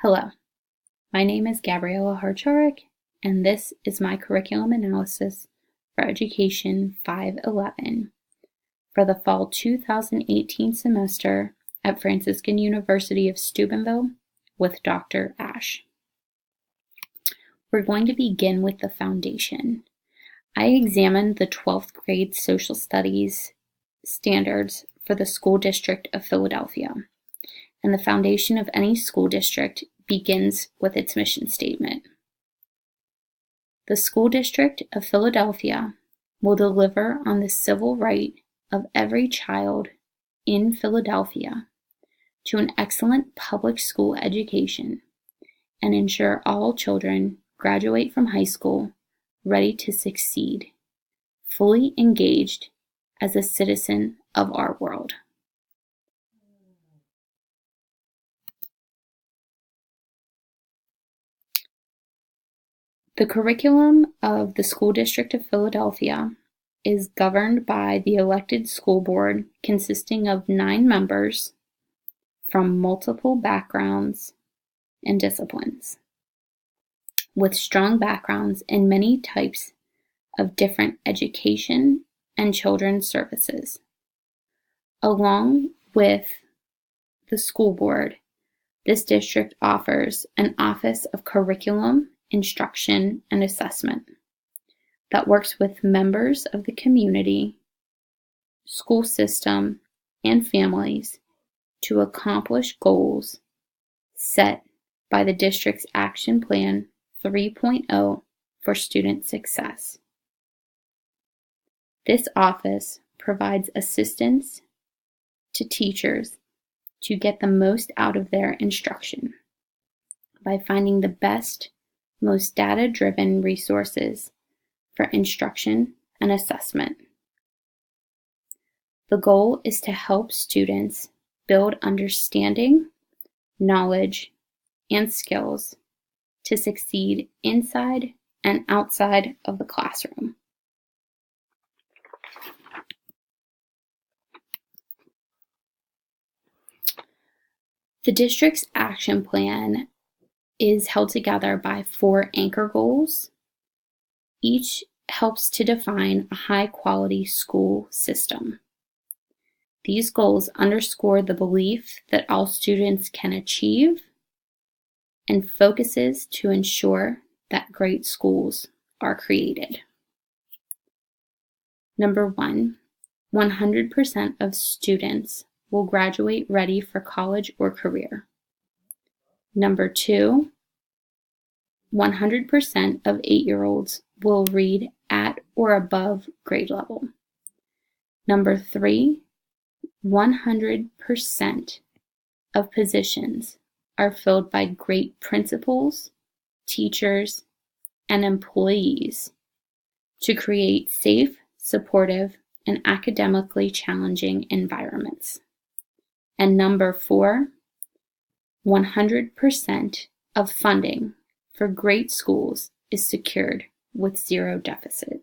Hello, my name is Gabriella Harcharik, and this is my curriculum analysis for Education 511 for the fall 2018 semester at Franciscan University of Steubenville with Dr. Ash. We're going to begin with the foundation. I examined the 12th grade social studies standards for the School District of Philadelphia, and the foundation of any school district begins with its mission statement. The School District of Philadelphia will deliver on the civil right of every child in Philadelphia to an excellent public school education and ensure all children graduate from high school ready to succeed, fully engaged as a citizen of our world. The curriculum of the School District of Philadelphia is governed by the elected school board consisting of 9 members from multiple backgrounds and disciplines, with strong backgrounds in many types of different education and children's services. Along with the school board, this district offers an Office of Curriculum, Instruction, and Assessment that works with members of the community, school system, and families to accomplish goals set by the district's Action Plan 3.0 for student success. This office provides assistance to teachers to get the most out of their instruction by finding the best, most data-driven resources for instruction and assessment. The goal is to help students build understanding, knowledge, and skills to succeed inside and outside of the classroom. The district's action plan is held together by 4 anchor goals. Each helps to define a high-quality school system. These goals underscore the belief that all students can achieve and focuses to ensure that great schools are created. Number 1, 100% of students will graduate ready for college or career. Number 2, 100% of 8-year-olds will read at or above grade level. Number 3, 100% of positions are filled by great principals, teachers, and employees to create safe, supportive, and academically challenging environments. And number 4, 100% of funding for great schools is secured with zero deficit.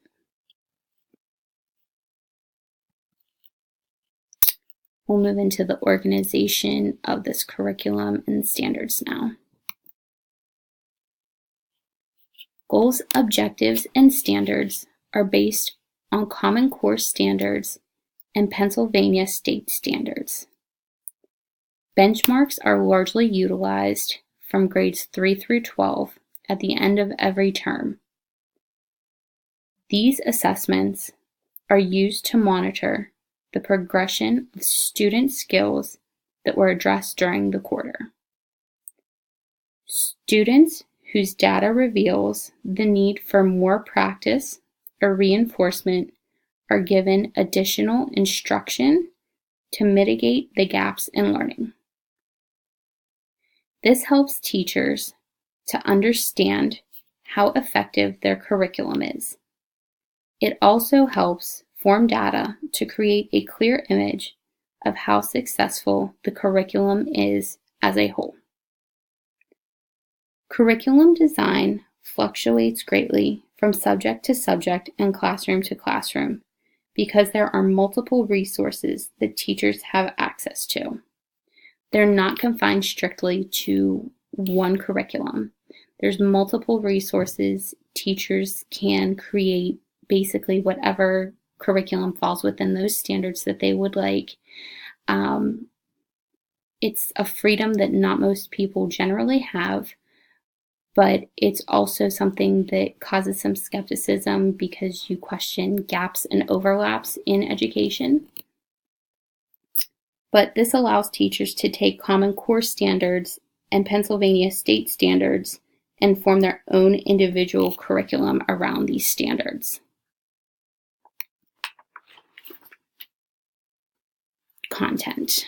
We'll move into the organization of this curriculum and standards now. Goals, objectives, and standards are based on Common Core standards and Pennsylvania state standards. Benchmarks are largely utilized from grades 3 through 12 at the end of every term. These assessments are used to monitor the progression of student skills that were addressed during the quarter. Students whose data reveals the need for more practice or reinforcement are given additional instruction to mitigate the gaps in learning. This helps teachers to understand how effective their curriculum is. It also helps form data to create a clear image of how successful the curriculum is as a whole. Curriculum design fluctuates greatly from subject to subject and classroom to classroom because there are multiple resources that teachers have access to. They're not confined strictly to one curriculum. There's multiple resources. Teachers can create basically whatever curriculum falls within those standards that they would like. It's a freedom that not most people generally have, but it's also something that causes some skepticism because you question gaps and overlaps in education. But this allows teachers to take Common Core standards and Pennsylvania state standards and form their own individual curriculum around these standards. Content.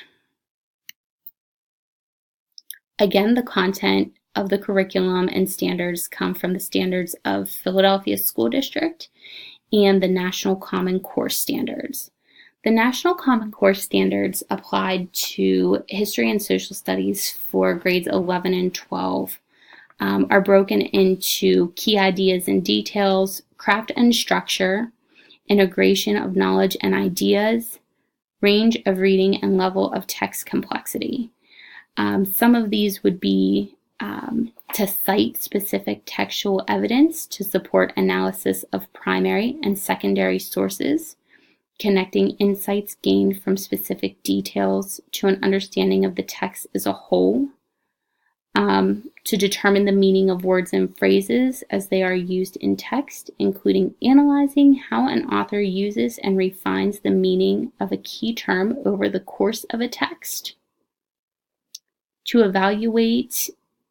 Again, the content of the curriculum and standards come from the standards of Philadelphia School District and the National Common Core Standards. The National Common Core Standards applied to history and social studies for grades 11 and 12 are broken into key ideas and details, craft and structure, integration of knowledge and ideas, range of reading, and level of text complexity. Some of these would be to cite specific textual evidence to support analysis of primary and secondary sources, connecting insights gained from specific details to an understanding of the text as a whole, to determine the meaning of words and phrases as they are used in text, including analyzing how an author uses and refines the meaning of a key term over the course of a text, to evaluate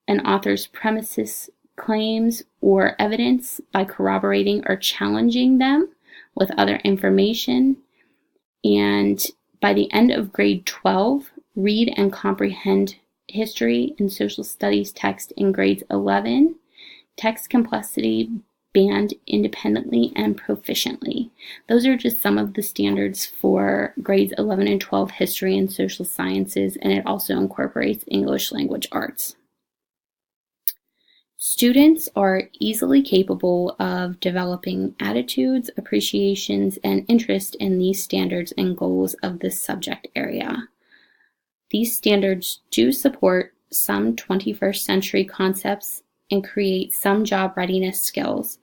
an author's premises, claims, or evidence by corroborating or challenging them with other information. And by the end of grade 12, read and comprehend history and social studies text in grades 11, text complexity band independently and proficiently. Those are just some of the standards for grades 11 and 12 history and social sciences, and it also incorporates English language arts. Students are easily capable of developing attitudes, appreciations, and interest in these standards and goals of this subject area. These standards do support some 21st century concepts and create some job readiness skills,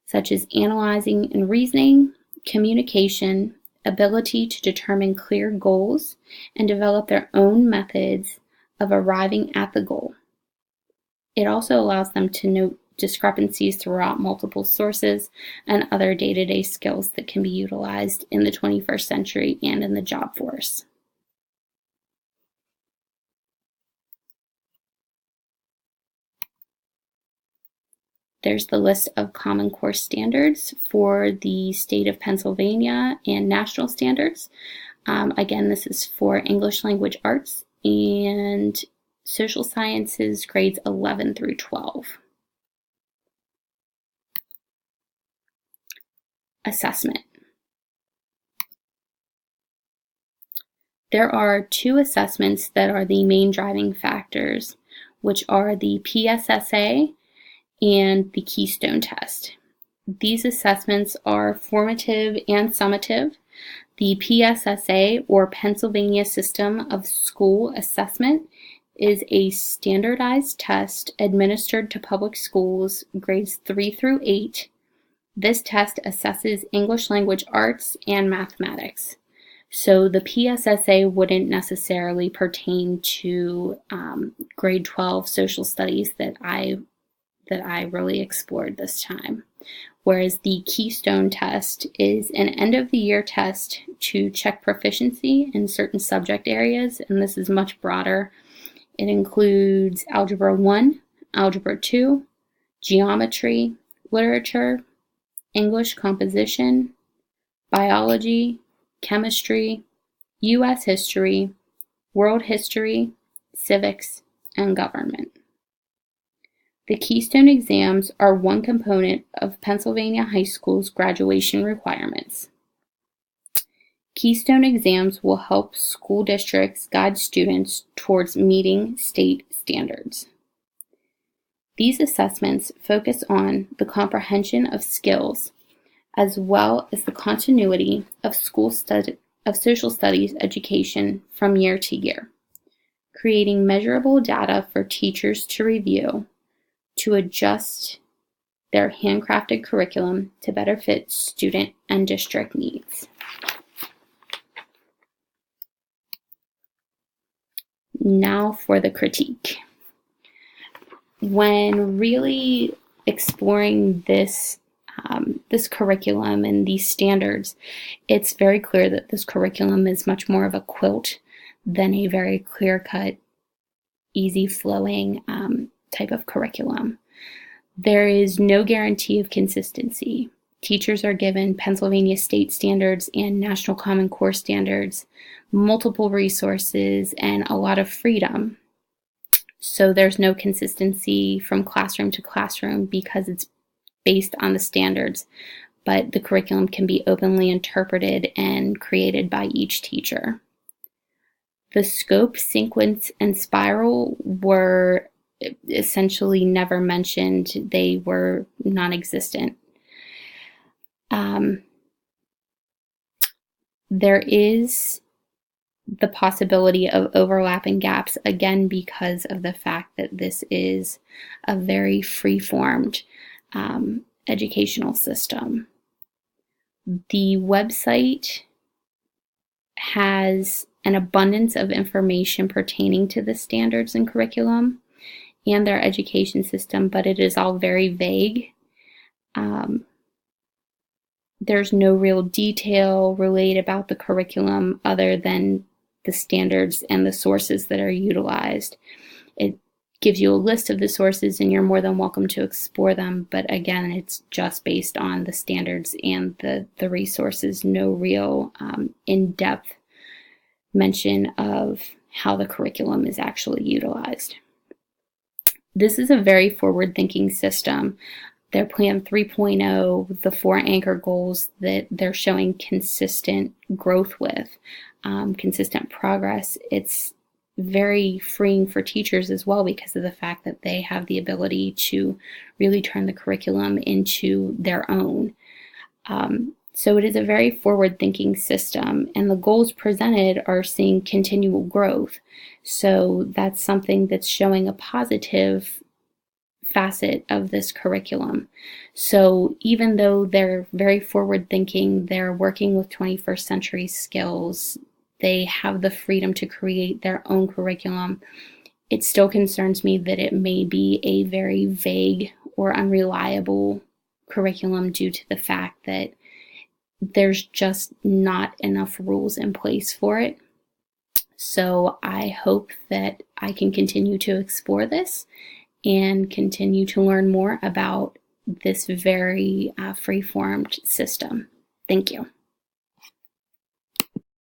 such as analyzing and reasoning, communication, ability to determine clear goals, and develop their own methods of arriving at the goal. It also allows them to note discrepancies throughout multiple sources and other day-to-day skills that can be utilized in the 21st century and in the job force. There's the list of Common Core standards for the state of Pennsylvania and national standards. Again, this is for English language arts and social sciences grades 11 through 12. Assessment. There are two assessments that are the main driving factors, which are the PSSA and the Keystone Test. These assessments are formative and summative. The PSSA, or Pennsylvania System of School Assessment, is a standardized test administered to public schools grades 3 through 8. This test assesses English language arts and mathematics. So the PSSA wouldn't necessarily pertain to grade 12 social studies that I really explored this time. Whereas the Keystone Test is an end-of-the-year test to check proficiency in certain subject areas, and this is much broader. It includes Algebra 1, Algebra 2, Geometry, Literature, English Composition, Biology, Chemistry, U.S. History, World History, Civics, and Government. The Keystone exams are one component of Pennsylvania high school's graduation requirements. Keystone exams will help school districts guide students towards meeting state standards. These assessments focus on the comprehension of skills as well as the continuity of social studies education from year to year. creating measurable data for teachers to review to adjust their handcrafted curriculum to better fit student and district needs. Now for the critique. When really exploring this curriculum and these standards, it's very clear that this curriculum is much more of a quilt than a very clear-cut, easy-flowing type of curriculum. There is no guarantee of consistency. Teachers are given Pennsylvania state standards and National Common Core standards, multiple resources, and a lot of freedom. So there's no consistency from classroom to classroom because it's based on the standards, but the curriculum can be openly interpreted and created by each teacher. The scope, sequence, and spiral were essentially never mentioned. They were non-existent. There is the possibility of overlapping gaps, again, because of the fact that this is a very free-formed educational system. The website has an abundance of information pertaining to the standards and curriculum and their education system, but it is all very vague. There's no real detail relayed about the curriculum other than the standards and the sources that are utilized. It gives you a list of the sources and you're more than welcome to explore them, but again, it's just based on the standards and the resources, no real in-depth mention of how the curriculum is actually utilized. This is a very forward-thinking system. Their Plan 3.0, the 4 anchor goals that they're showing consistent growth with, consistent progress. It's very freeing for teachers as well because of the fact that they have the ability to really turn the curriculum into their own. So it is a very forward-thinking system, and the goals presented are seeing continual growth. So that's something that's showing a positive facet of this curriculum. So even though they're very forward-thinking, they're working with 21st century skills, they have the freedom to create their own curriculum, it still concerns me that it may be a very vague or unreliable curriculum due to the fact that there's just not enough rules in place for it. So I hope that I can continue to explore this and continue to learn more about this very free-formed system. Thank you.